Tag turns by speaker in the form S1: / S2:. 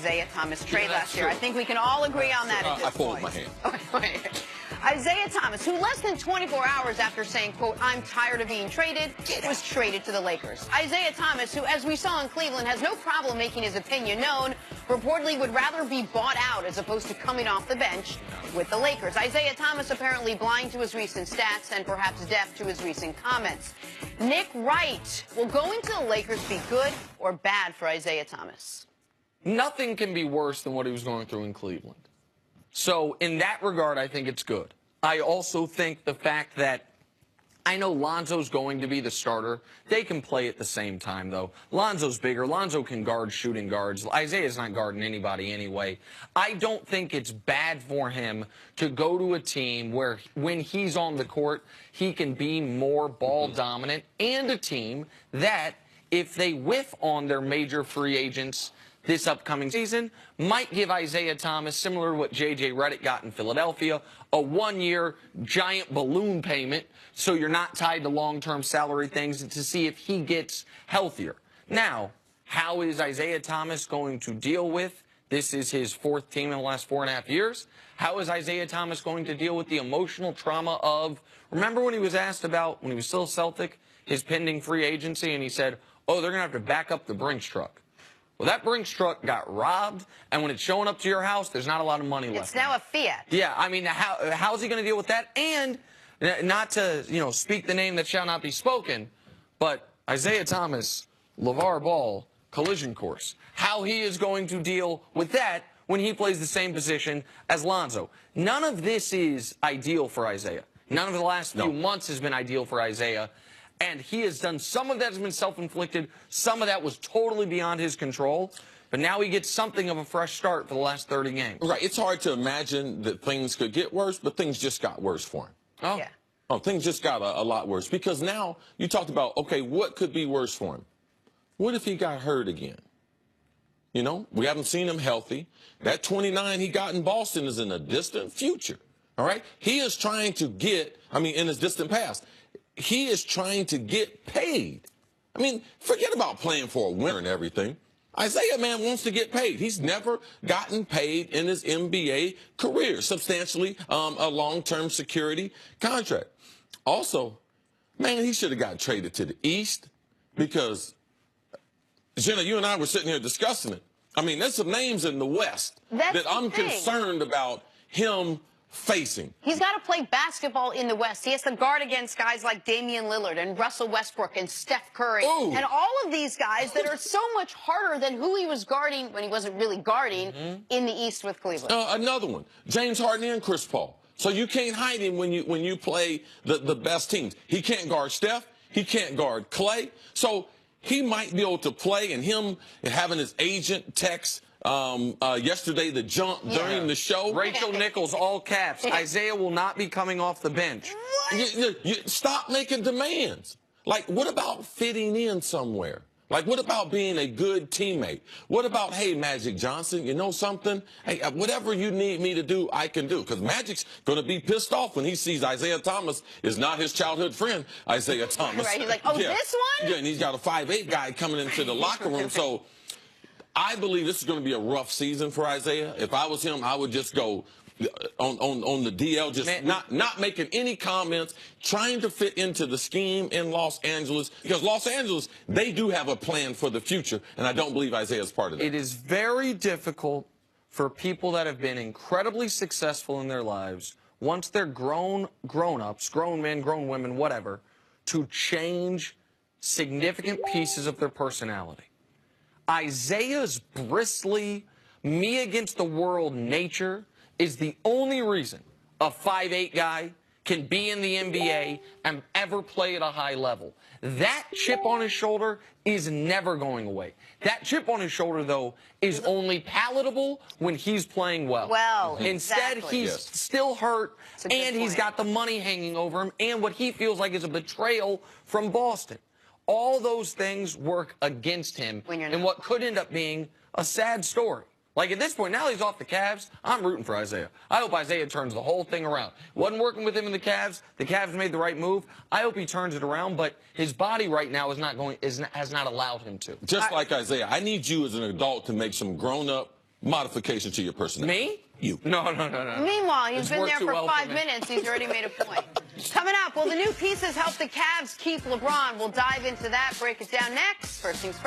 S1: Isaiah Thomas trade last year. I think we can all agree on that at this point.
S2: I fold my hand.
S1: Okay. Isaiah Thomas, who less than 24 hours after saying, quote, "I'm tired of being traded," was traded to the Lakers. Isaiah Thomas, who, as we saw in Cleveland, has no problem making his opinion known, reportedly would rather be bought out as opposed to coming off the bench with the Lakers. Isaiah Thomas apparently blind to his recent stats and perhaps deaf to his recent comments. Nick Wright, will going to the Lakers be good or bad for Isaiah Thomas?
S3: Nothing can be worse than what he was going through in Cleveland. So in that regard, I think it's good. I also think the fact that I know Lonzo's going to be the starter. They can play at the same time, though. Lonzo's bigger. Lonzo can guard shooting guards. Isaiah's not guarding anybody anyway. I don't think it's bad for him to go to a team where when he's on the court, he can be more ball dominant, and a team that, if they whiff on their major free agents this upcoming season, might give Isaiah Thomas, similar to what J.J. Redick got in Philadelphia, a one-year giant balloon payment so you're not tied to long-term salary things, to see if he gets healthier. Now, how is Isaiah Thomas going to deal with, this is his fourth team in the last 4.5 years, how is Isaiah Thomas going to deal with the emotional trauma of, remember when he was asked about, when he was still a Celtic, his pending free agency, and he said, oh, they're going to have to back up the Brinks truck. Well, that Brinks truck got robbed, and when it's showing up to your house, there's not a lot of money left.
S1: It's now a Fiat.
S3: Yeah, I mean, how's he going to deal with that? And not to, speak the name that shall not be spoken, but Isaiah Thomas, LeVar Ball, collision course. How he is going to deal with that when he plays the same position as Lonzo. None of this is ideal for Isaiah. None of the last few months has been ideal for Isaiah. And he has done, some of that has been self-inflicted, some of that was totally beyond his control. But now he gets something of a fresh start for the last 30 games.
S2: Right. It's hard to imagine that things could get worse, but things just got worse for him.
S3: Oh.
S1: Yeah.
S2: Oh, things just got a lot worse. Because now you talked about, okay, what could be worse for him? What if he got hurt again? We haven't seen him healthy. That 29 he got in Boston is in a distant future. All right? He is trying to get, in his distant past, he is trying to get paid. Forget about playing for a winner and everything. Isaiah, man, wants to get paid. He's never gotten paid in his NBA career, substantially a long-term security contract. Also, man, he should have got traded to the East because, Jenna, you and I were sitting here discussing it. There's some names in the West that I'm concerned about him facing.
S1: He's got to play basketball in the West. He has to guard against guys like Damian Lillard and Russell Westbrook and Steph Curry.
S2: Ooh.
S1: And all of these guys that are so much harder than who he was guarding when he wasn't really guarding in the East with Cleveland.
S2: Another one, James Harden and Chris Paul. So you can't hide him when you play the best teams. He can't guard Steph. He can't guard Clay. So he might be able to play, and him having his agent text yesterday, the jump during the show.
S3: Rachel Nichols, all caps. Isaiah will not be coming off the bench.
S2: You stop making demands. Like, what about fitting in somewhere? Like, what about being a good teammate? What about, hey, Magic Johnson, you know something? Hey, whatever you need me to do, I can do. Because Magic's going to be pissed off when he sees Isaiah Thomas is not his childhood friend, Isaiah Thomas.
S1: Right, he's like, oh, this one?
S2: Yeah, and he's got a 5'8" guy coming into the locker room. So I believe this is going to be a rough season for Isaiah. If I was him, I would just go on the DL, just not making any comments, trying to fit into the scheme in Los Angeles. Because Los Angeles, they do have a plan for the future, and I don't believe Isaiah's part of that.
S3: It is very difficult for people that have been incredibly successful in their lives, once they're grown-ups, grown men, grown women, whatever, to change significant pieces of their personality. Isaiah's bristly, me against the world nature is the only reason a 5'8" guy can be in the NBA and ever play at a high level. That chip on his shoulder is never going away. That chip on his shoulder, though, is only palatable when he's playing well.
S1: Well,
S3: Instead, he's still hurt, and he's got the money hanging over him, and what he feels like is a betrayal from Boston. All those things work against him in what could end up being a sad story. Like, at this point, now he's off the Cavs, I'm rooting for Isaiah. I hope Isaiah turns the whole thing around. Wasn't working with him in the Cavs. The Cavs made the right move. I hope he turns it around, but his body right now has not allowed him to.
S2: Just like Isaiah, I need you as an adult to make some grown-up modification to your personality?
S3: Me?
S2: You.
S3: No.
S1: Meanwhile, he's
S3: It's
S1: been
S3: worked
S1: there
S3: too
S1: for
S3: well
S1: 5
S3: me.
S1: minutes. He's already made a point. Coming up, will the new pieces help the Cavs keep LeBron? We'll dive into that, break it down next. First things first.